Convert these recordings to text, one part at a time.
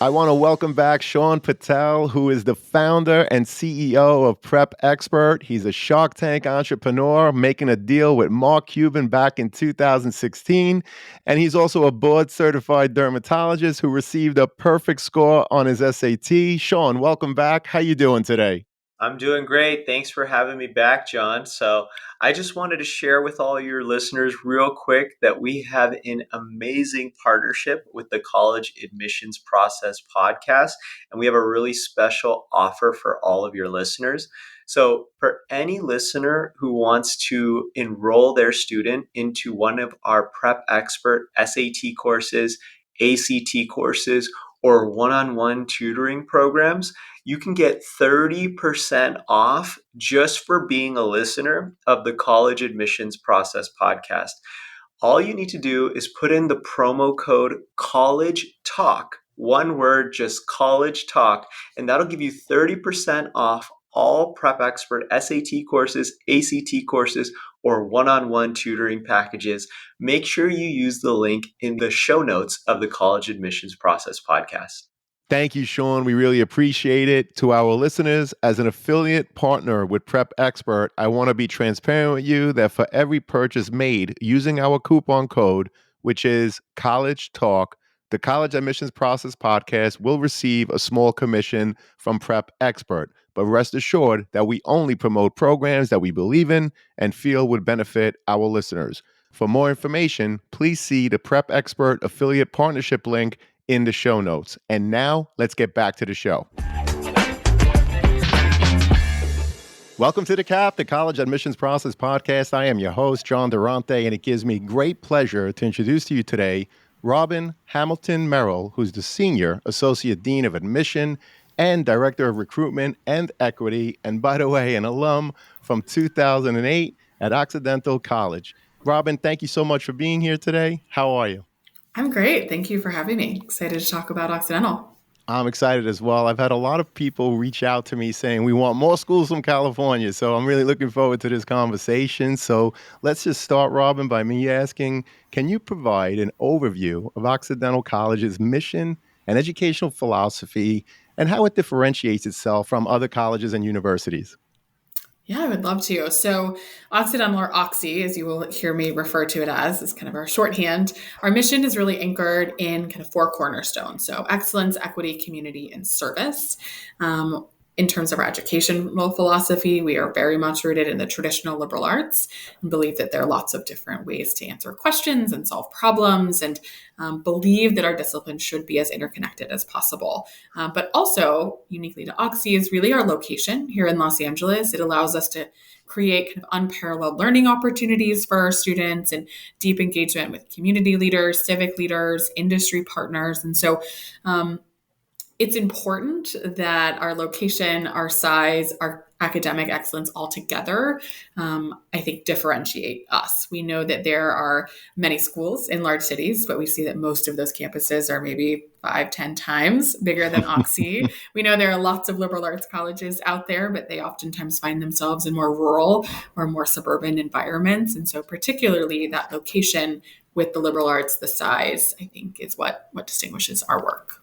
I want to welcome back Sean Patel, who is the founder and CEO of Prep Expert. He's a Shark Tank entrepreneur making a deal with Mark Cuban back in 2016. And he's also a board certified dermatologist who received a perfect score on his SAT. Sean, welcome back. How you doing today? I'm doing great. Thanks for having me back, John. So, I just wanted to share with all your listeners real quick that we have an amazing partnership with the College Admissions Process podcast, and we have a really special offer for all of your listeners. So, for any listener who wants to enroll their student into one of our Prep Expert SAT courses, ACT courses, or one-on-one tutoring programs, you can get 30% off just for being a listener of the College Admissions Process podcast. All you need to do is put in the promo code College Talk, one word, just College Talk, and that'll give you 30% off all Prep Expert SAT courses, ACT courses, or one-on-one tutoring packages. Make sure you use the link in the show notes of the College Admissions Process podcast. Thank you, Sean. We really appreciate it. To our listeners, as an affiliate partner with Prep Expert, I want to be transparent with you that for every purchase made using our coupon code, which is College Talk, the College Admissions Process podcast will receive a small commission from Prep Expert. But rest assured that we only promote programs that we believe in and feel would benefit our listeners. For more information, please see the Prep Expert affiliate partnership link in the show notes. And now let's get back to the show. Welcome to the CAP, the College Admissions Process podcast. I am your host, John Durante, and it gives me great pleasure to introduce to you today Robin Hamilton Merrill, who's the Senior Associate Dean of Admission and Director of Recruitment and Equity, and by the way, an alum from 2008 at Occidental College. Robin, thank you so much for being here today. How are you? I'm great. Thank you for having me. Excited to talk about Occidental. I'm excited as well. I've had a lot of people reach out to me saying we want more schools from California. So I'm really looking forward to this conversation. So let's just start, Robin, by me asking, can you provide an overview of Occidental College's mission and educational philosophy and how it differentiates itself from other colleges and universities? Yeah, I would love to. So, Occidental, or Oxy, as you will hear me refer to it as, is kind of our shorthand. Our mission is really anchored in kind of four cornerstones. So, excellence, equity, community, and service. In terms of our educational philosophy, we are very much rooted in the traditional liberal arts and believe that there are lots of different ways to answer questions and solve problems, and believe that our discipline should be as interconnected as possible. But also, uniquely to Oxy, is really our location here in Los Angeles. It allows us to create kind of unparalleled learning opportunities for our students and deep engagement with community leaders, civic leaders, industry partners. And so, it's important that our location, our size, our academic excellence all together, I think, differentiate us. We know that there are many schools in large cities, but we see that most of those campuses are maybe 5-10 times bigger than Oxy. We know there are lots of liberal arts colleges out there, but they oftentimes find themselves in more rural or more suburban environments. And so particularly that location with the liberal arts, the size, I think, is what distinguishes our work.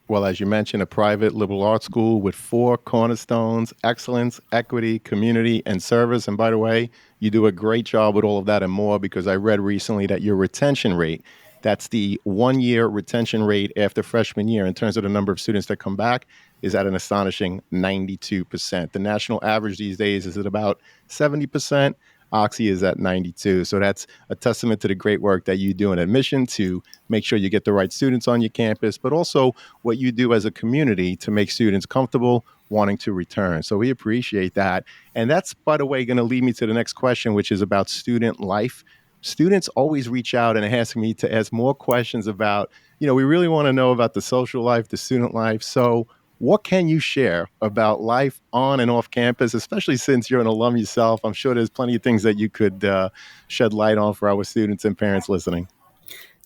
Well, as you mentioned, a private liberal arts school with four cornerstones: excellence, equity, community, and service. And by the way, you do a great job with all of that and more, because I read recently that your retention rate, that's the 1-year retention rate after freshman year in terms of the number of students that come back, is at an astonishing 92%. The national average these days is at about 70%. Oxy is at 92. So that's a testament to the great work that you do in admission to make sure you get the right students on your campus, but also what you do as a community to make students comfortable wanting to return. So we appreciate that. And that's, by the way, going to lead me to the next question, which is about student life. Students always reach out and ask me to ask more questions about, we really want to know about the social life, the student life. So what can you share about life on and off campus, especially since you're an alum yourself? I'm sure there's plenty of things that you could shed light on for our students and parents listening.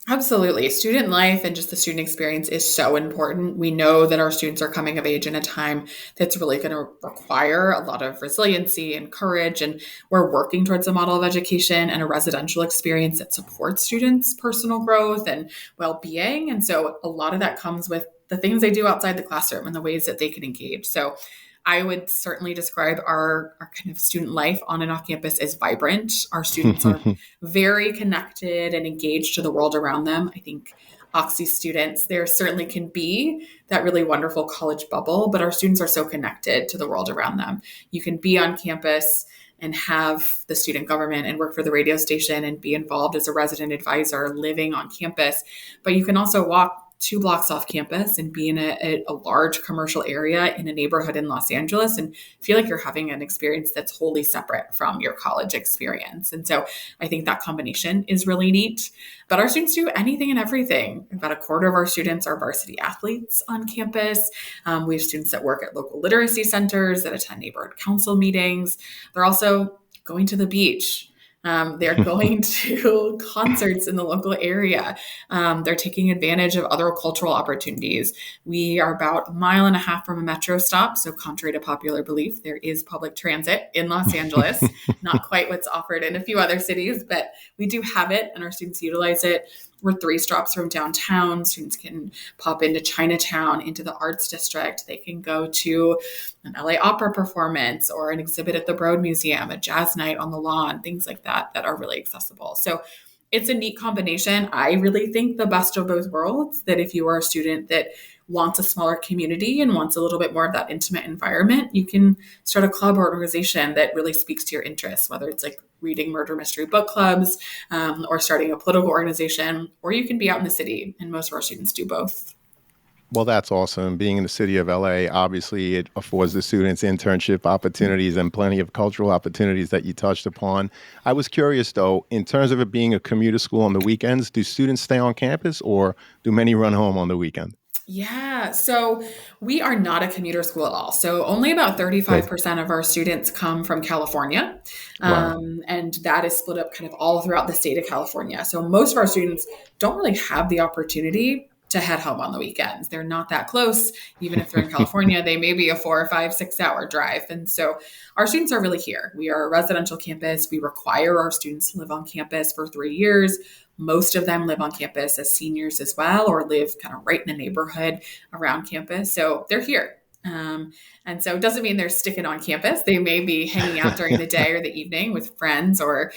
Absolutely. Student life and just the student experience is so important. We know that our students are coming of age in a time that's really going to require a lot of resiliency and courage. And we're working towards a model of education and a residential experience that supports students' personal growth and well-being. And so a lot of that comes with the things they do outside the classroom and the ways that they can engage. So I would certainly describe our kind of student life on and off campus as vibrant. Our students are very connected and engaged to the world around them. I think Oxy students, there certainly can be that really wonderful college bubble, but our students are so connected to the world around them. You can be on campus and have the student government and work for the radio station and be involved as a resident advisor living on campus, but you can also walk 2 blocks off campus and be in a large commercial area in a neighborhood in Los Angeles and feel like you're having an experience that's wholly separate from your college experience. And so I think that combination is really neat. But our students do anything and everything. About a quarter of our students are varsity athletes on campus. We have students that work at local literacy centers, that attend neighborhood council meetings. They're also going to the beach. They're going to concerts in the local area. They're taking advantage of other cultural opportunities. We are about 1.5 miles from a metro stop. So contrary to popular belief, there is public transit in Los Angeles. Not quite what's offered in a few other cities, but we do have it and our students utilize it. We're 3 stops from downtown. Students can pop into Chinatown, into the Arts District. They can go to an LA opera performance or an exhibit at the Broad Museum, a jazz night on the lawn, things like that that are really accessible. So it's a neat combination. I really think the best of both worlds, that if you are a student that wants a smaller community and wants a little bit more of that intimate environment, you can start a club or organization that really speaks to your interests, whether it's like reading murder mystery book clubs or starting a political organization, or you can be out in the city. And most of our students do both. Well, that's awesome. Being in the city of LA, obviously, it affords the students internship opportunities and plenty of cultural opportunities that you touched upon. I was curious, though, in terms of it being a commuter school on the weekends, do students stay on campus or do many run home on the weekend? Yeah, so we are not a commuter school at all. So only about Good. 35% of our students come from California. Wow. And that is split up kind of all throughout the state of California. So most of our students don't really have the opportunity to head home on the weekends. They're not that close. Even if they're in California, they may be a 4 or 5, 6 hour drive. And so our students are really here. We are a residential campus. We require our students to live on campus for 3 years. Most of them live on campus as seniors as well, or live kind of right in the neighborhood around campus. So they're here. And so it doesn't mean they're sticking on campus. They may be hanging out during the day or the evening with friends or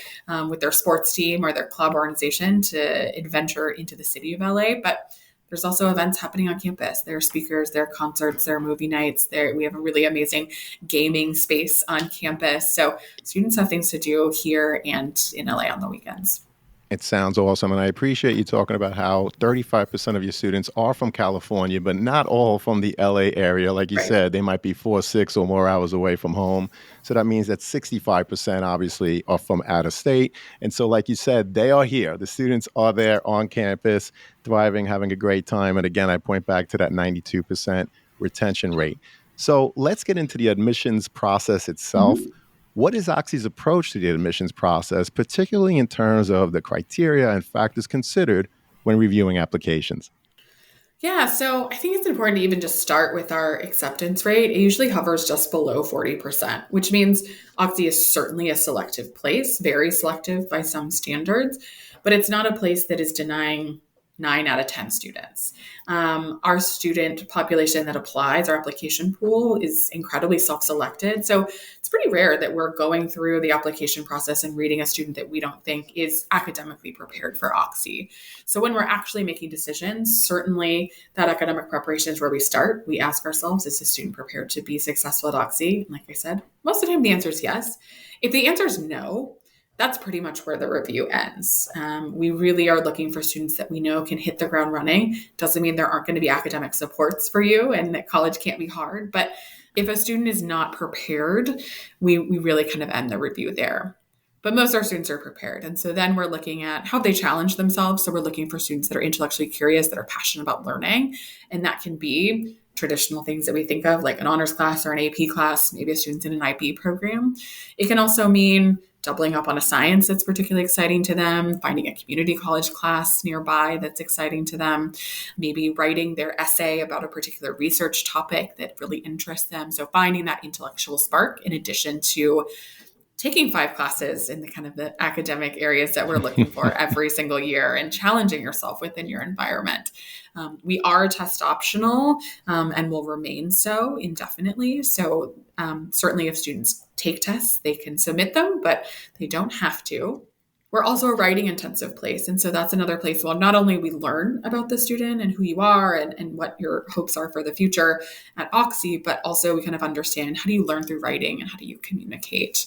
with their sports team or their club organization to adventure into the city of LA. But there's also events happening on campus. There are speakers, there are concerts, there are movie nights. We have a really amazing gaming space on campus. So students have things to do here and in LA on the weekends. It sounds awesome. And I appreciate you talking about how 35% of your students are from California, but not all from the LA area. Like you Right. said, they might be 4, 6, or more hours away from home. So that means that 65% obviously are from out of state. And so, like you said, they are here. The students are there on campus, thriving, having a great time. And again, I point back to that 92% retention rate. So let's get into the admissions process itself. Mhm. What is Oxy's approach to the admissions process, particularly in terms of the criteria and factors considered when reviewing applications? Yeah, so I think it's important to even just start with our acceptance rate. It usually hovers just below 40%, which means Oxy is certainly a selective place, very selective by some standards, but it's not a place that is denying 9 out of 10 students. Our student population that applies, our application pool is incredibly self-selected. So it's pretty rare that we're going through the application process and reading a student that we don't think is academically prepared for Oxy. So when we're actually making decisions, certainly that academic preparation is where we start. We ask ourselves, is the student prepared to be successful at Oxy? And like I said, most of the time the answer is yes. If the answer is no, that's pretty much where the review ends. We really are looking for students that we know can hit the ground running. Doesn't mean there aren't going to be academic supports for you and that college can't be hard. But if a student is not prepared, we really kind of end the review there. But most of our students are prepared. And so then we're looking at how they challenge themselves. So we're looking for students that are intellectually curious, that are passionate about learning. And that can be traditional things that we think of, like an honors class or an AP class, maybe a student's in an IB program. It can also mean doubling up on a science that's particularly exciting to them, finding a community college class nearby that's exciting to them, maybe writing their essay about a particular research topic that really interests them. So finding that intellectual spark in addition to taking 5 classes in the kind of the academic areas that we're looking for every single year and challenging yourself within your environment. We are test optional and will remain so indefinitely. So certainly if students take tests, they can submit them, but they don't have to. We're also a writing intensive place. And so that's another place where not only we learn about the student and who you are and what your hopes are for the future at Oxy, but also we kind of understand how do you learn through writing and how do you communicate.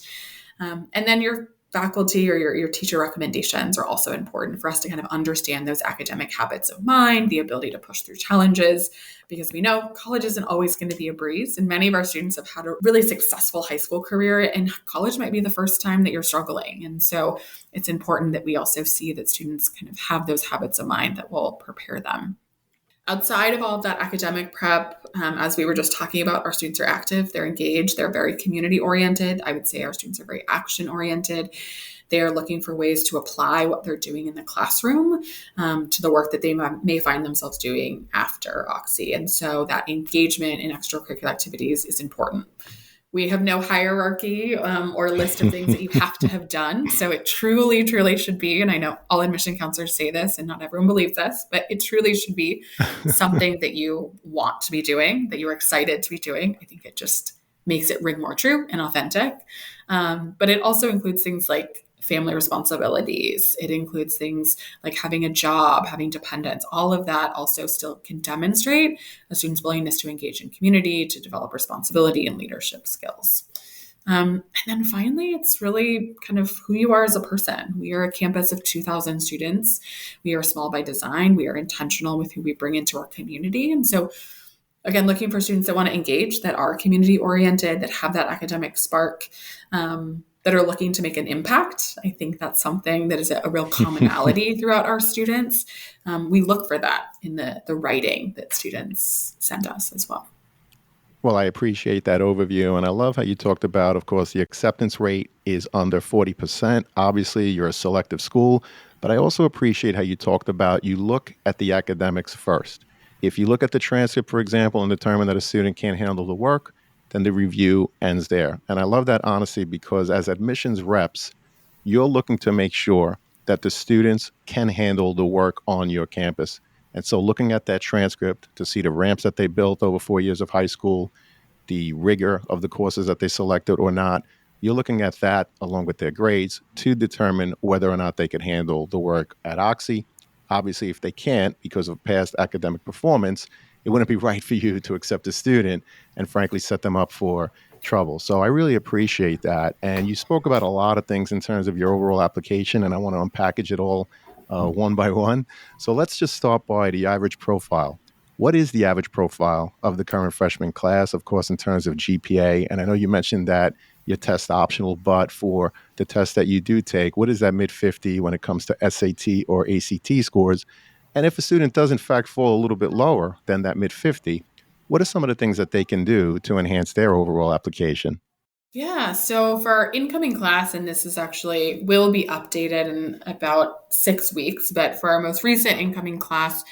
And then your faculty or your teacher recommendations are also important for us to kind of understand those academic habits of mind, the ability to push through challenges, because we know college isn't always going to be a breeze. And many of our students have had a really successful high school career, and college might be the first time that you're struggling. And so it's important that we also see that students kind of have those habits of mind that will prepare them. Outside of all of that academic prep, as we were just talking about, our students are active, they're engaged, they're very community oriented. I would say our students are very action oriented. They are looking for ways to apply what they're doing in the classroom to the work that they may find themselves doing after Oxy. And so that engagement in extracurricular activities is important. We have no hierarchy or list of things that you have to have done. So it truly, truly should be, and I know all admission counselors say this and not everyone believes this, but it truly should be something that you want to be doing, that you're excited to be doing. I think it just makes it ring more true and authentic. But it also includes things like family responsibilities. It includes things like having a job, having dependents. All of that also still can demonstrate a student's willingness to engage in community, to develop responsibility and leadership skills. And then finally, it's really kind of who you are as a person. We are a campus of 2,000 students. We are small by design. We are intentional with who we bring into our community. And so again, looking for students that want to engage, that are community oriented, that have that academic spark, that are looking to make an impact. I think that's something that is a real commonality throughout our students. We look for that in the writing that students send us as well. Well, I appreciate that overview. And I love how you talked about, of course, the acceptance rate is under 40%. Obviously, you're a selective school. But I also appreciate how you talked about you look at the academics first. If you look at the transcript, for example, and determine that a student can't handle the work, then the review ends there. And I love that honesty because as admissions reps, you're looking to make sure that the students can handle the work on your campus. And so looking at that transcript to see the ramps that they built over 4 years of high school, the rigor of the courses that they selected or not, you're looking at that along with their grades to determine whether or not they could handle the work at Oxy. Obviously, if they can't because of past academic performance, it wouldn't be right for you to accept a student and frankly set them up for trouble. So I really appreciate that. And you spoke about a lot of things in terms of your overall application, and I want to unpackage it all one by one. So let's just start by the average profile. What is the average profile of the current freshman class, of course, in terms of GPA? And I know you mentioned that your test optional, but for the test that you do take, what is that mid 50 when it comes to SAT or ACT scores? And if a student does in fact fall a little bit lower than that mid 50, what are some of the things that they can do to enhance their overall application? Yeah, so for our incoming class, and this is actually will be updated in about 6 weeks, but for our most recent incoming class,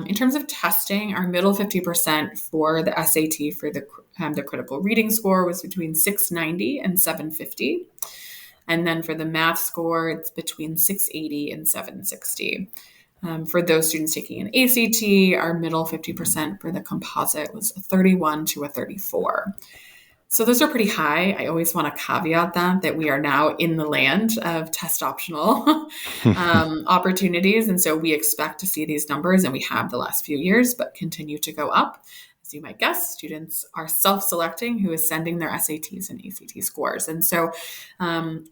in terms of testing, our middle 50% for the SAT for the critical reading score was between 690 and 750. And then for the math score, it's between 680 and 760. For those students taking an ACT, our middle 50% for the composite was a 31 to a 34. So those are pretty high. I always want to caveat that we are now in the land of test optional opportunities. And so we expect to see these numbers, and we have the last few years, but continue to go up. As you might guess, students are self-selecting who is sending their SATs and ACT scores. And so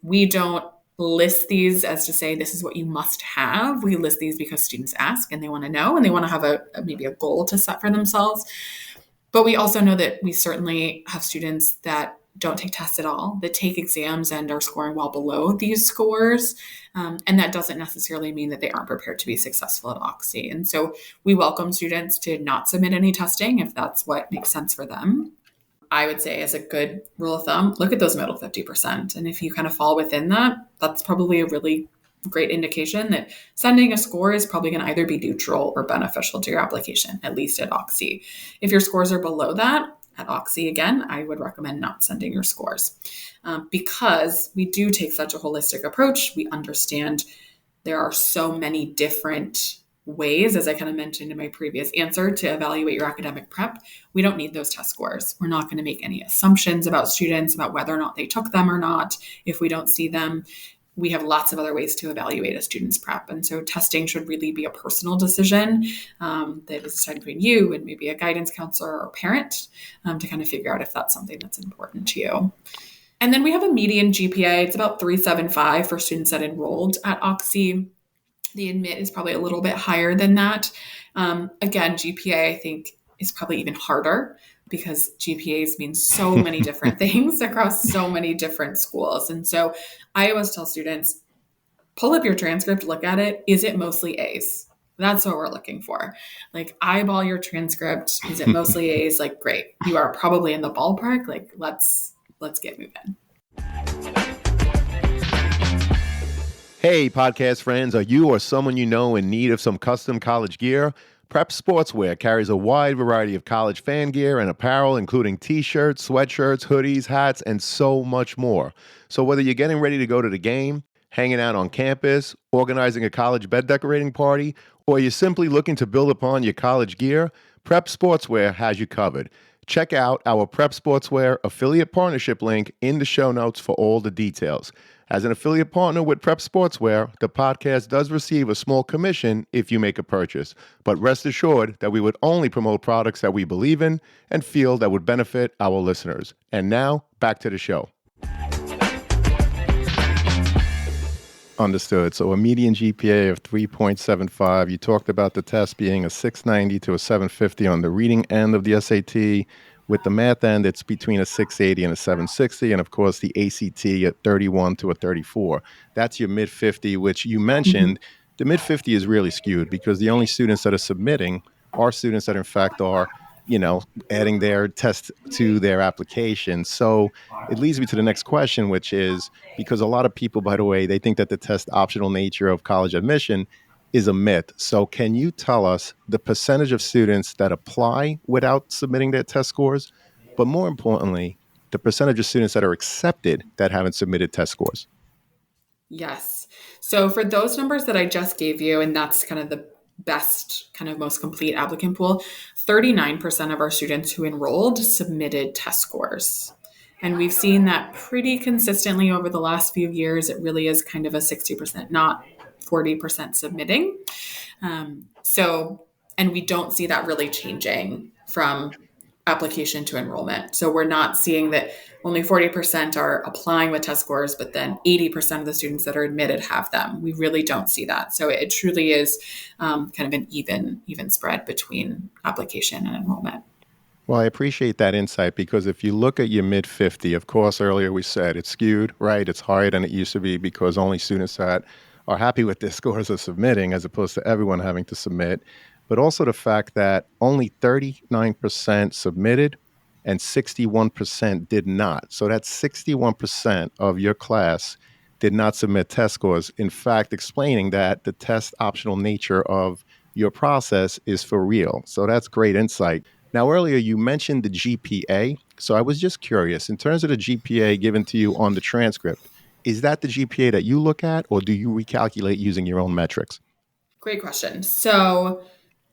we don't list these as to say this is what you must have. We list these because students ask and they want to know, and they want to have maybe a goal to set for themselves. But we also know that we certainly have students that don't take tests at all, that take exams and are scoring well below these scores. And that doesn't necessarily mean that they aren't prepared to be successful at Oxy. And so we welcome students to not submit any testing if that's what makes sense for them. I would say, as a good rule of thumb, look at those middle 50%. And if you kind of fall within that, that's probably a really great indication that sending a score is probably going to either be neutral or beneficial to your application, at least at Oxy. If your scores are below that, at Oxy, again, I would recommend not sending your scores because we do take such a holistic approach. We understand there are so many different ways, as I kind of mentioned in my previous answer, to evaluate your academic prep. We don't need those test scores. We're not going to make any assumptions about students, about whether or not they took them or not, if we don't see them. We have lots of other ways to evaluate a student's prep. And so testing should really be a personal decision that is decided between you and maybe a guidance counselor or parent to kind of figure out if that's something that's important to you. And then we have a median GPA. It's about 3.75 for students that enrolled at Oxy. The admit is probably a little bit higher than that. Again, GPA, I think, is probably even harder because GPAs mean so many different things across so many different schools. And so I always tell students, pull up your transcript, look at it. Is it mostly A's? That's what we're looking for. Like, eyeball your transcript. Is it mostly A's? Like, great. You are probably in the ballpark. Like, let's get moving. Hey, podcast friends, are you or someone you know in need of some custom college gear? Prep Sportswear carries a wide variety of college fan gear and apparel, including t-shirts, sweatshirts, hoodies, hats, and so much more. So whether you're getting ready to go to the game, hanging out on campus, organizing a college bed decorating party, or you're simply looking to build upon your college gear, Prep Sportswear has you covered. Check out our Prep Sportswear affiliate partnership link in the show notes for all the details. As an affiliate partner with Prep Sportswear, the podcast does receive a small commission if you make a purchase, but rest assured that we would only promote products that we believe in and feel that would benefit our listeners. And now, back to the show. Understood. So a median GPA of 3.75. You talked about the test being a 690 to a 750 on the reading end of the SAT. With the math end, it's between a 680 and a 760. And of course, the ACT at 31 to a 34. That's your mid 50, which you mentioned. The mid 50 is really skewed because the only students that are submitting are students that, in fact, are, adding their test to their application. So it leads me to the next question, which is, because a lot of people, by the way, they think that the test optional nature of college admission is a myth. So can you tell us the percentage of students that apply without submitting their test scores, but more importantly, the percentage of students that are accepted that haven't submitted test scores? Yes. So for those numbers that I just gave you, and that's kind of the best, kind of most complete applicant pool, 39% of our students who enrolled submitted test scores. And we've seen that pretty consistently over the last few years. It really is kind of a 60%, not 40% submitting. And we don't see that really changing from application to enrollment. So we're not seeing that only 40% are applying with test scores, but then 80% of the students that are admitted have them. We really don't see that. So it truly is kind of an even spread between application and enrollment. Well, I appreciate that insight because if you look at your mid 50, of course, earlier we said it's skewed, right? It's higher than it used to be because only students that are happy with their scores are submitting as opposed to everyone having to submit. But also the fact that only 39% submitted and 61% did not. So that's 61% of your class did not submit test scores. In fact, explaining that the test optional nature of your process is for real. So that's great insight. Now, earlier you mentioned the GPA. So I was just curious, in terms of the GPA given to you on the transcript, is that the GPA that you look at, or do you recalculate using your own metrics? Great question. So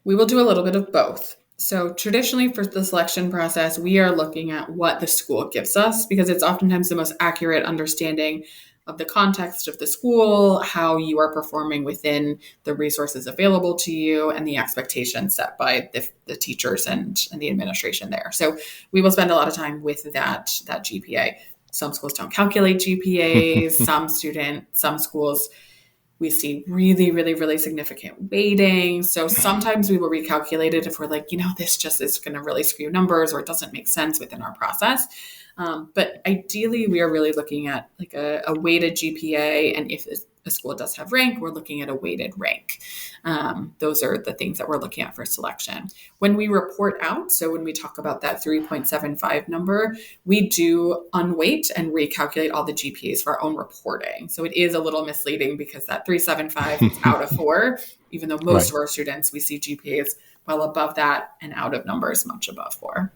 we will do a little bit of both. So traditionally for the selection process, we are looking at what the school gives us because it's oftentimes the most accurate understanding of the context of the school, how you are performing within the resources available to you, and the expectations set by the teachers and the administration there. So we will spend a lot of time with that GPA. Some schools don't calculate GPAs. Some schools we see really, really, really significant weighting. So sometimes we will recalculate it if we're like, this just is going to really skew numbers or it doesn't make sense within our process. But ideally, we are really looking at like a weighted GPA. And if a school does have rank, we're looking at a weighted rank. Those are the things that we're looking at for selection. When we report out, so when we talk about that 3.75 number, we do unweight and recalculate all the GPAs for our own reporting. So it is a little misleading because that 3.75 is out of 4, even though most of our students, we see GPAs well above that and out of numbers much above 4.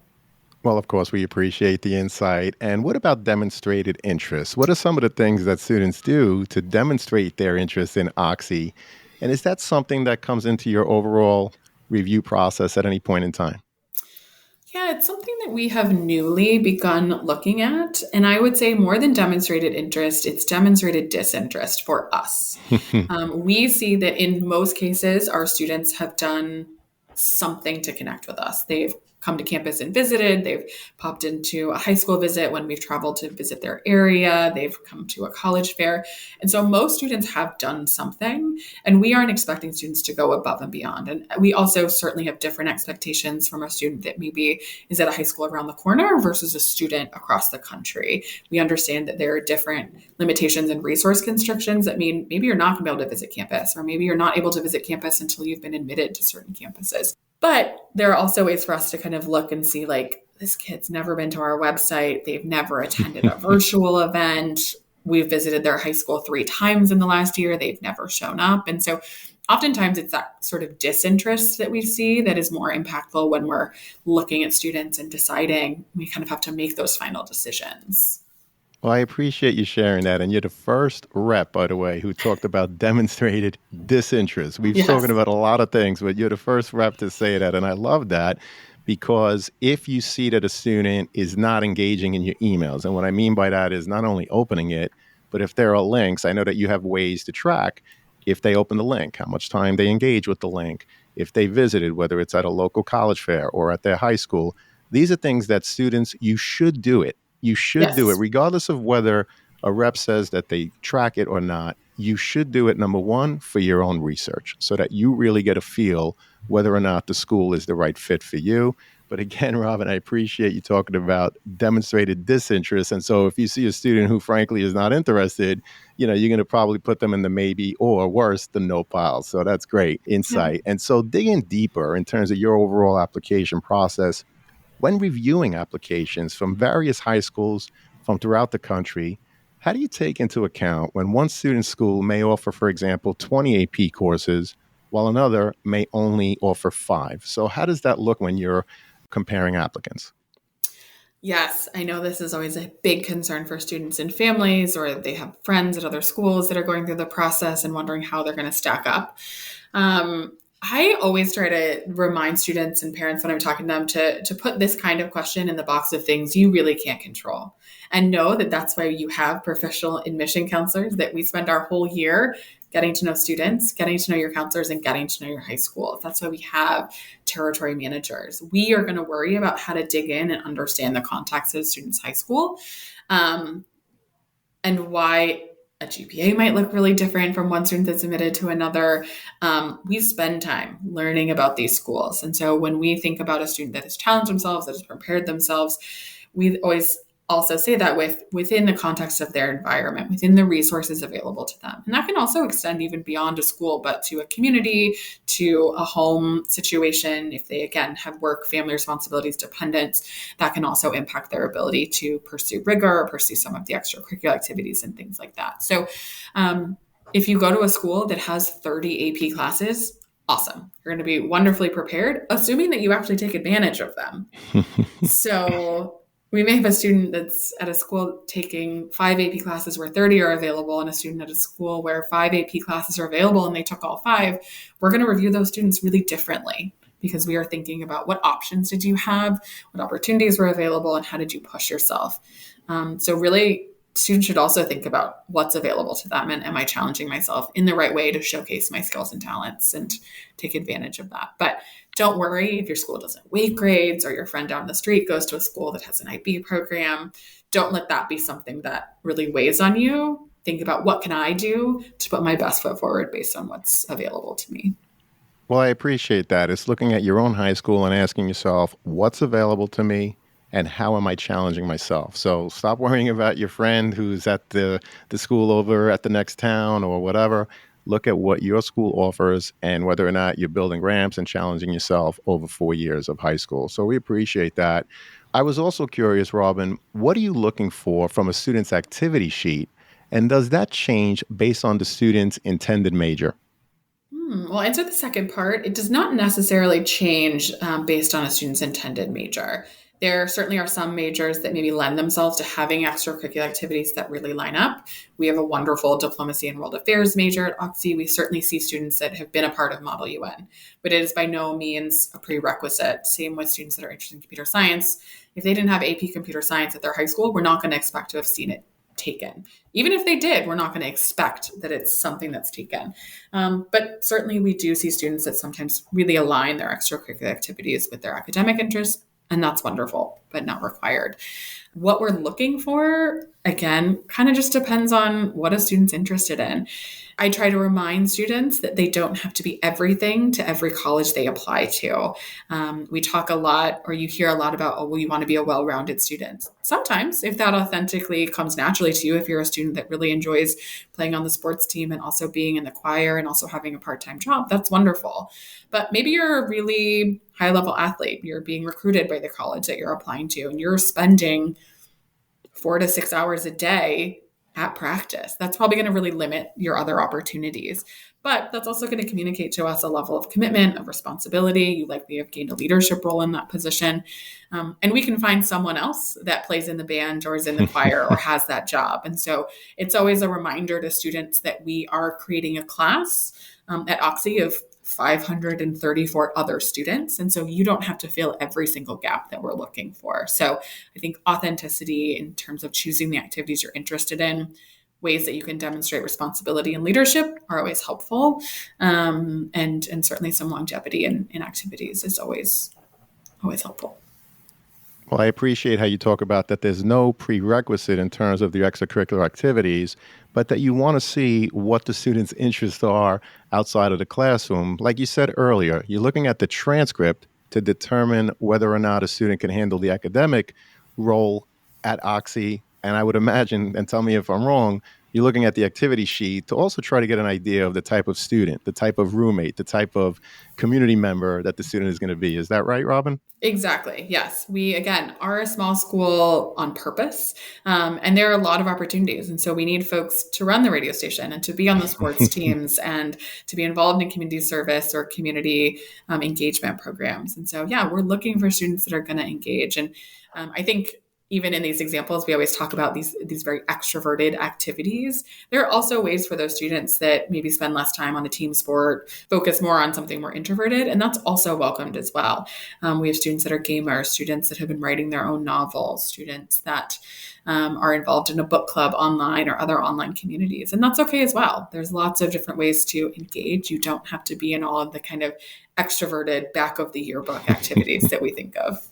Well, of course, we appreciate the insight. And what about demonstrated interest? What are some of the things that students do to demonstrate their interest in Oxy? And is that something that comes into your overall review process at any point in time? Yeah, it's something that we have newly begun looking at. And I would say more than demonstrated interest, it's demonstrated disinterest for us. We see that in most cases, our students have done something to connect with us. They've come to campus and visited, they've popped into a high school visit when we've traveled to visit their area, they've come to a college fair. And so most students have done something, and we aren't expecting students to go above and beyond. And we also certainly have different expectations from a student that maybe is at a high school around the corner versus a student across the country. We understand that there are different limitations and resource constrictions that mean maybe you're not going to be able to visit campus, or maybe you're not able to visit campus until you've been admitted to certain campuses. But there are also ways for us to kind of look and see, like, this kid's never been to our website, they've never attended a virtual event. We've visited their high school 3 times in the last year. They've never shown up. And so oftentimes it's that sort of disinterest that we see that is more impactful when we're looking at students and deciding. We kind of have to make those final decisions. Well, I appreciate you sharing that. And you're the first rep, by the way, who talked about demonstrated disinterest. We've spoken Yes. about a lot of things, but you're the first rep to say that. And I love that because if you see that a student is not engaging in your emails, and what I mean by that is not only opening it, but if there are links, I know that you have ways to track if they open the link, how much time they engage with the link, if they visited, whether it's at a local college fair or at their high school. These are things that students, you should do it. You should do it, Yes. regardless of whether a rep says that they track it or not. You should do it, number one, for your own research so that you really get a feel whether or not the school is the right fit for you. But again, Robin, I appreciate you talking about demonstrated disinterest. And so if you see a student who frankly is not interested, you're going to probably put them in the maybe or worse, the no pile. So that's great Yeah. insight. And so digging deeper in terms of your overall application process, when reviewing applications from various high schools from throughout the country, how do you take into account when one student's school may offer, for example, 20 AP courses, while another may only offer 5? So, how does that look when you're comparing applicants? Yes, I know this is always a big concern for students and families, or they have friends at other schools that are going through the process and wondering how they're going to stack up. I always try to remind students and parents when I'm talking to them to put this kind of question in the box of things you really can't control, and know that that's why you have professional admission counselors, that we spend our whole year getting to know students, getting to know your counselors, and getting to know your high school. That's why we have territory managers. We are going to worry about how to dig in and understand the context of students' high school, um, and why a GPA might look really different from one student that's admitted to another. We spend time learning about these schools. And so when we think about a student that has challenged themselves, that has prepared themselves, we always also say that within the context of their environment, within the resources available to them. And that can also extend even beyond a school, but to a community, to a home situation. If they, again, have work, family responsibilities, dependents, that can also impact their ability to pursue rigor or pursue some of the extracurricular activities and things like that. So if you go to a school that has 30 AP classes, awesome. You're going to be wonderfully prepared, assuming that you actually take advantage of them. So we may have a student that's at a school taking 5 AP classes where 30 are available, and a student at a school where 5 AP classes are available and they took all 5. We're going to review those students really differently because we are thinking about what options did you have, what opportunities were available, and how did you push yourself. So really, students should also think about what's available to them, and am I challenging myself in the right way to showcase my skills and talents and take advantage of that. But don't worry if your school doesn't weight grades, or your friend down the street goes to a school that has an IB program. Don't let that be something that really weighs on you. Think about, what can I do to put my best foot forward based on what's available to me. Well, I appreciate that. It's looking at your own high school and asking yourself, what's available to me and how am I challenging myself? So stop worrying about your friend who's at the school over at the next town or whatever. Look at what your school offers and whether or not you're building ramps and challenging yourself over 4 years of high school. So we appreciate that. I was also curious, Robin, what are you looking for from a student's activity sheet? And does that change based on the student's intended major? Well, answer the second part. It does not necessarily change based on a student's intended major. There certainly are some majors that maybe lend themselves to having extracurricular activities that really line up. We have a wonderful diplomacy and world affairs major at Oxy. We certainly see students that have been a part of Model UN, but it is by no means a prerequisite. Same with students that are interested in computer science. If they didn't have AP computer science at their high school, we're not going to expect to have seen it taken. Even if they did, we're not going to expect that it's something that's taken. But certainly, we do see students that sometimes really align their extracurricular activities with their academic interests, and that's wonderful, but not required. What we're looking for, again, kind of just depends on what a student's interested in. I try to remind students that they don't have to be everything to every college they apply to. We talk a lot, or you hear a lot about, oh, well, you want to be a well rounded student. Sometimes, if that authentically comes naturally to you, if you're a student that really enjoys playing on the sports team and also being in the choir and also having a part time job, that's wonderful. But maybe you're a really high level athlete. You're being recruited by the college that you're applying to, and you're spending 4 to 6 hours a day at practice. That's probably going to really limit your other opportunities. But that's also going to communicate to us a level of commitment, of responsibility. You likely have gained a leadership role in that position. And we can find someone else that plays in the band or is in the choir or has that job. And so it's always a reminder to students that we are creating a class at Oxy of 534 other students. And so you don't have to fill every single gap that we're looking for. So I think authenticity in terms of choosing the activities you're interested in, ways that you can demonstrate responsibility and leadership are always helpful. And certainly some longevity in activities is always helpful. Well, I appreciate how you talk about that there's no prerequisite in terms of the extracurricular activities, but that you want to see what the students' interests are outside of the classroom. Like you said earlier, you're looking at the transcript to determine whether or not a student can handle the academic role at Oxy. And I would imagine, and tell me if I'm wrong, you're looking at the activity sheet to also try to get an idea of the type of student, the type of roommate, the type of community member that the student is going to be. Is that right, Robin? Exactly. Yes. We, again, are a small school on purpose. And there are a lot of opportunities. And so we need folks to run the radio station and to be on the sports teams and to be involved in community service or community engagement programs. And so, yeah, we're looking for students that are going to engage. And I think even in these examples, we always talk about these very extroverted activities. There are also ways for those students that maybe spend less time on a team sport, focus more on something more introverted, and that's also welcomed as well. We have students that are gamers, students that have been writing their own novels, students that are involved in a book club online or other online communities, and that's okay as well. There's lots of different ways to engage. You don't have to be in all of the kind of extroverted back of the yearbook activities that we think of.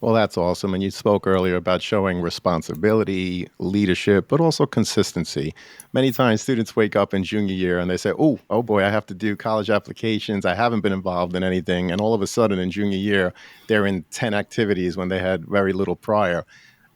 Well, that's awesome. And you spoke earlier about showing responsibility, leadership, but also consistency. Many times students wake up in junior year and they say, oh boy, I have to do college applications. I haven't been involved in anything. And all of a sudden in junior year, they're in 10 activities when they had very little prior.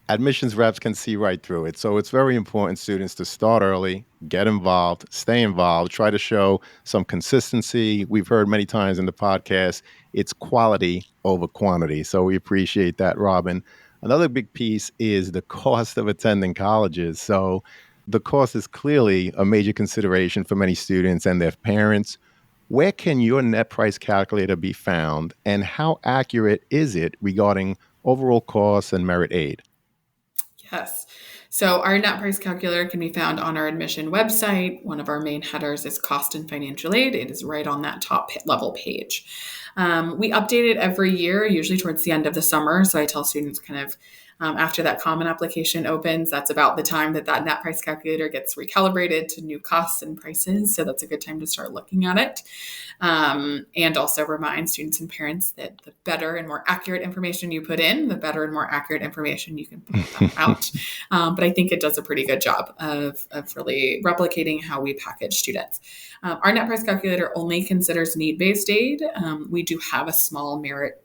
Admissions reps can see right through it. So it's very important, students, to start early, get involved, stay involved, try to show some consistency. We've heard many times in the podcast, it's quality over quantity. So we appreciate that, Robin. Another big piece is the cost of attending colleges. So the cost is clearly a major consideration for many students and their parents. Where can your net price calculator be found, and how accurate is it regarding overall costs and merit aid? Yes. So our net price calculator can be found on our admission website. One of our main headers is cost and financial aid. It is right on that top level page. We update it every year, usually towards the end of the summer. So I tell students kind of after that common application opens, that's about the time that net price calculator gets recalibrated to new costs and prices. So that's a good time to start looking at it. And also remind students and parents that the better and more accurate information you put in, the better and more accurate information you can put out. But I think it does a pretty good job of really replicating how we package students. Our net price calculator only considers need-based aid. We do have a small merit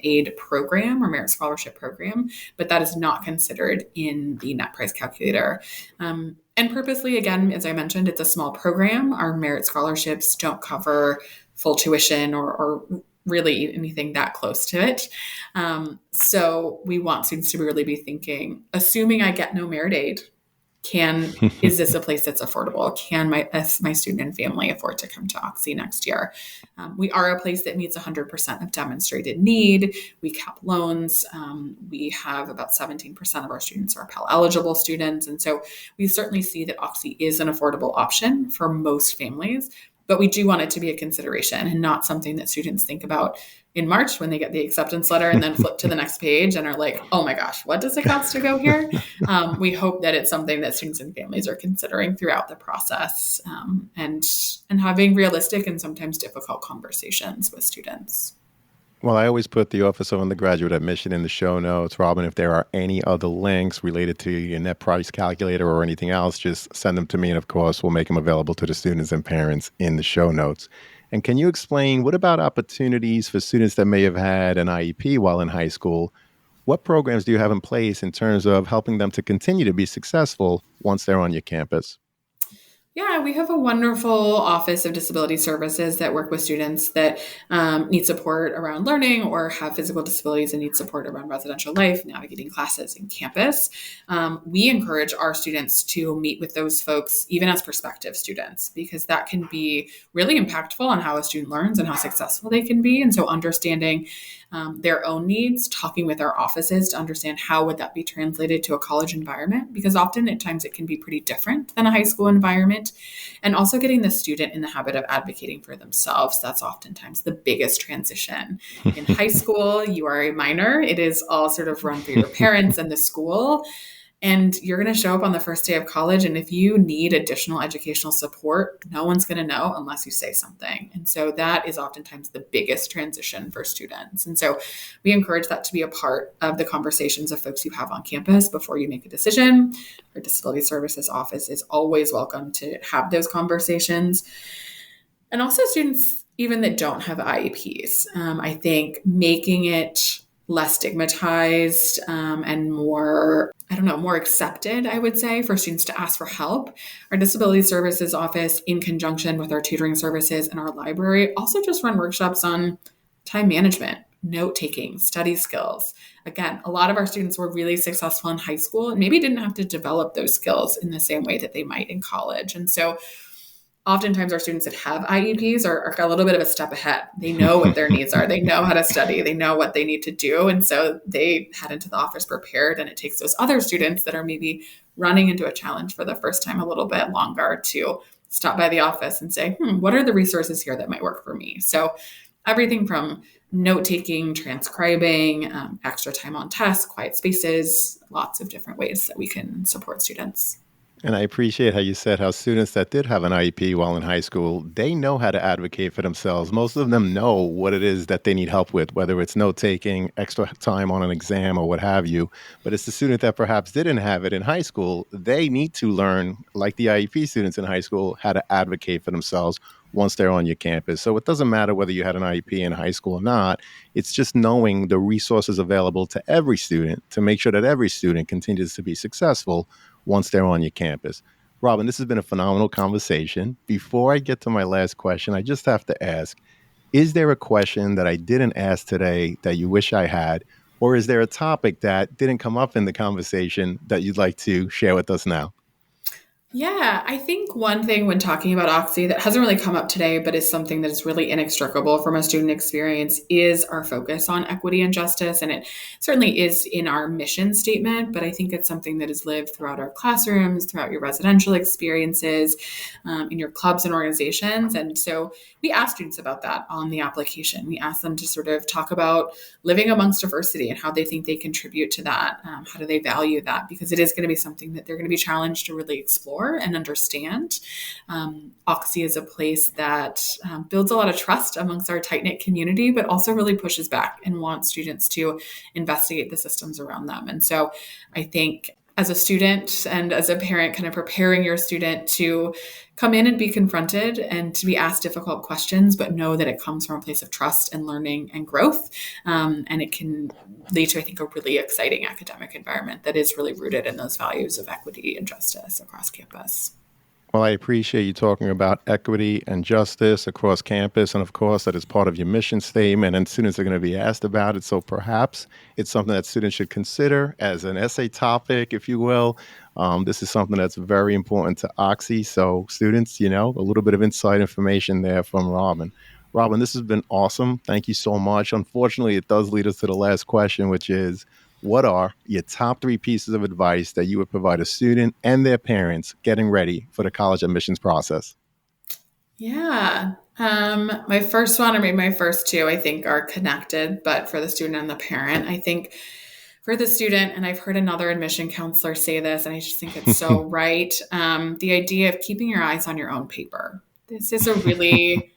aid program or merit scholarship program, but that is not considered in the net price calculator. And purposely, again, as I mentioned, it's a small program. Our merit scholarships don't cover full tuition or really anything that close to it. So we want students to really be thinking, assuming I get no merit aid, Is this a place that's affordable? Can my student and family afford to come to Oxy next year? We are a place that meets 100% of demonstrated need. We cap loans. We have about 17% of our students are Pell eligible students. And so we certainly see that Oxy is an affordable option for most families, but we do want it to be a consideration and not something that students think about in March when they get the acceptance letter and then flip to the next page and are like, oh my gosh, what does it cost to go here? We hope that it's something that students and families are considering throughout the process, and having realistic and sometimes difficult conversations with students. Well, I always put the Office of Undergraduate Admission in the show notes. Robin, if there are any other links related to your net price calculator or anything else, just send them to me. And of course, we'll make them available to the students and parents in the show notes. And can you explain what about opportunities for students that may have had an IEP while in high school? What programs do you have in place in terms of helping them to continue to be successful once they're on your campus? Yeah, we have a wonderful Office of Disability Services that work with students that need support around learning or have physical disabilities and need support around residential life, navigating classes in campus. We encourage our students to meet with those folks, even as prospective students, because that can be really impactful on how a student learns and how successful they can be. And so understanding their own needs, talking with our offices to understand how would that be translated to a college environment, because often at times it can be pretty different than a high school environment. And also getting the student in the habit of advocating for themselves. That's oftentimes the biggest transition. In high school, you are a minor. It is all sort of run through your parents and the school. And you're going to show up on the first day of college. And if you need additional educational support, no one's going to know unless you say something. And so that is oftentimes the biggest transition for students. And so we encourage that to be a part of the conversations of folks you have on campus before you make a decision. Our Disability Services Office is always welcome to have those conversations. And also students, even that don't have IEPs. I think making it less stigmatized and more, more accepted, I would say, for students to ask for help. Our Disability Services Office, in conjunction with our tutoring services and our library, also just run workshops on time management, note taking, study skills. Again, a lot of our students were really successful in high school and maybe didn't have to develop those skills in the same way that they might in college. And so oftentimes our students that have IEPs are a little bit of a step ahead. They know what their needs are. They know how to study. They know what they need to do. And so they head into the office prepared, and it takes those other students that are maybe running into a challenge for the first time a little bit longer to stop by the office and say, what are the resources here that might work for me? So everything from note-taking, transcribing, extra time on tests, quiet spaces, lots of different ways that we can support students. And I appreciate how you said how students that did have an IEP while in high school, they know how to advocate for themselves. Most of them know what it is that they need help with, whether it's note taking, extra time on an exam, or what have you. But it's the student that perhaps didn't have it in high school. They need to learn, like the IEP students in high school, how to advocate for themselves once they're on your campus. So it doesn't matter whether you had an IEP in high school or not. It's just knowing the resources available to every student to make sure that every student continues to be successful once they're on your campus. Robin, this has been a phenomenal conversation. Before I get to my last question, I just have to ask, is there a question that I didn't ask today that you wish I had? Or is there a topic that didn't come up in the conversation that you'd like to share with us now? Yeah, I think one thing when talking about Oxy that hasn't really come up today, but is something that is really inextricable from a student experience is our focus on equity and justice. And it certainly is in our mission statement, but I think it's something that is lived throughout our classrooms, throughout your residential experiences, in your clubs and organizations. And so we ask students about that on the application. We ask them to sort of talk about living amongst diversity and how they think they contribute to that. How do they value that? Because it is going to be something that they're going to be challenged to really explore and understand. Oxy is a place that builds a lot of trust amongst our tight-knit community, but also really pushes back and wants students to investigate the systems around them. And so I think as a student and as a parent, kind of preparing your student to come in and be confronted and to be asked difficult questions, but know that it comes from a place of trust and learning and growth. And it can lead to, I think, a really exciting academic environment that is really rooted in those values of equity and justice across campus. Well, I appreciate you talking about equity and justice across campus. And of course, that is part of your mission statement. And students are going to be asked about it. So perhaps it's something that students should consider as an essay topic, if you will. This is something that's very important to Oxy. So, students, a little bit of inside information there from Robin. Robin, this has been awesome. Thank you so much. Unfortunately, it does lead us to the last question, which is, what are your top three pieces of advice that you would provide a student and their parents getting ready for the college admissions process? Yeah. My first one, or maybe my first two, I think are connected, but for the student and the parent, I think for the student, and I've heard another admission counselor say this, and I just think it's so right. The idea of keeping your eyes on your own paper. This is a really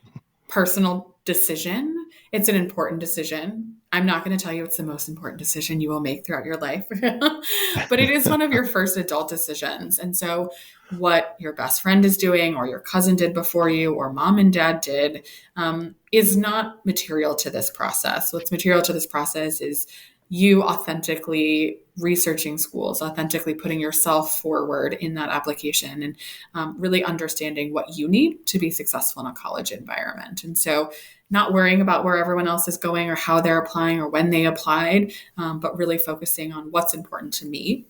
personal decision. It's an important decision. I'm not going to tell you it's the most important decision you will make throughout your life, but it is one of your first adult decisions. And so, what your best friend is doing, or your cousin did before you, or mom and dad did, is not material to this process. What's material to this process is you authentically researching schools, authentically putting yourself forward in that application, and really understanding what you need to be successful in a college environment. And so, not worrying about where everyone else is going or how they're applying or when they applied, but really focusing on what's important to me.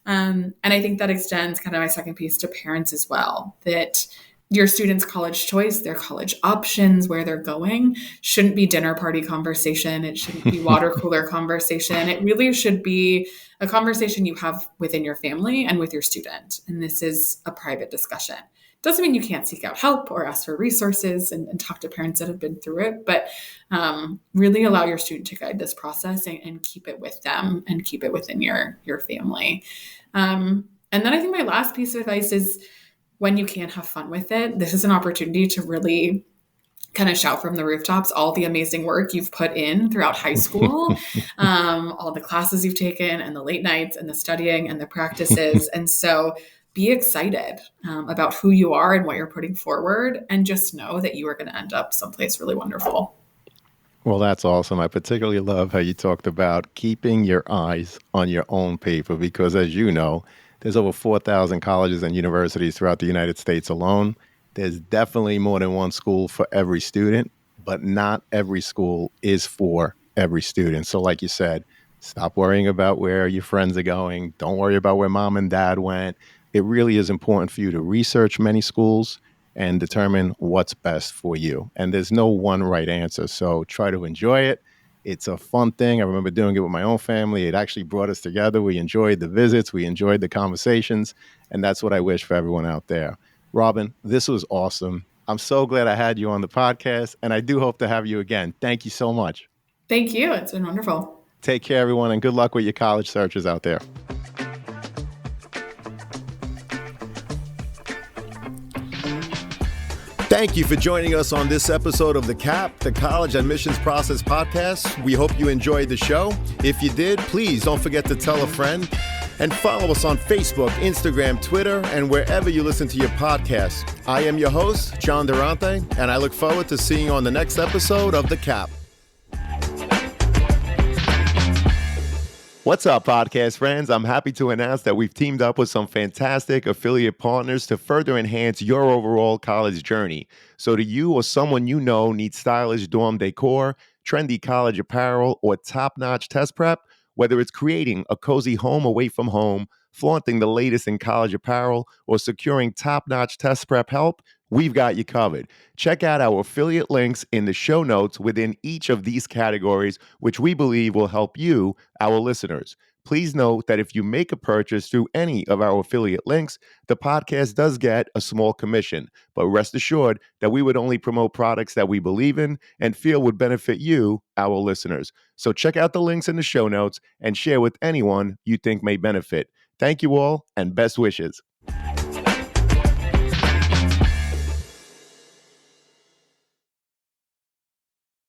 And I think that extends kind of my second piece to parents as well, that your students' college choice, their college options, where they're going, shouldn't be dinner party conversation. It shouldn't be water cooler conversation. It really should be a conversation you have within your family and with your student. And this is a private discussion. Doesn't mean you can't seek out help or ask for resources and talk to parents that have been through it, but really allow your student to guide this process and keep it with them and keep it within your family. And then I think my last piece of advice is, when you can, have fun with it. This is an opportunity to really kind of shout from the rooftops all the amazing work you've put in throughout high school, all the classes you've taken, and the late nights, and the studying, and the practices. And so be excited about who you are and what you're putting forward, and just know that you are going to end up someplace really wonderful. Well, that's awesome. I particularly love how you talked about keeping your eyes on your own paper because, as you know, there's over 4,000 colleges and universities throughout the United States alone. There's definitely more than one school for every student, but not every school is for every student. So, like you said, stop worrying about where your friends are going. Don't worry about where mom and dad went. It really is important for you to research many schools and determine what's best for you. And there's no one right answer. So try to enjoy it. It's a fun thing. I remember doing it with my own family. It actually brought us together. We enjoyed the visits, we enjoyed the conversations. And that's what I wish for everyone out there. Robin, this was awesome. I'm so glad I had you on the podcast, and I do hope to have you again. Thank you so much. Thank you. It's been wonderful. Take care, everyone, and good luck with your college searches out there. Thank you for joining us on this episode of the CAP, the College Admissions Process Podcast. We hope you enjoyed the show. If you did, please don't forget to tell a friend and follow us on Facebook, Instagram, Twitter, and wherever you listen to your podcasts. I am your host, John Durante, and I look forward to seeing you on the next episode of the CAP. What's up, podcast friends? I'm happy to announce that we've teamed up with some fantastic affiliate partners to further enhance your overall college journey. So do you or someone you know needs stylish dorm decor, trendy college apparel, or top-notch test prep? Whether it's creating a cozy home away from home, flaunting the latest in college apparel, or securing top-notch test prep help, we've got you covered. Check out our affiliate links in the show notes within each of these categories, which we believe will help you, our listeners. Please note that if you make a purchase through any of our affiliate links, the podcast does get a small commission. But rest assured that we would only promote products that we believe in and feel would benefit you, our listeners. So check out the links in the show notes and share with anyone you think may benefit. Thank you all, and best wishes.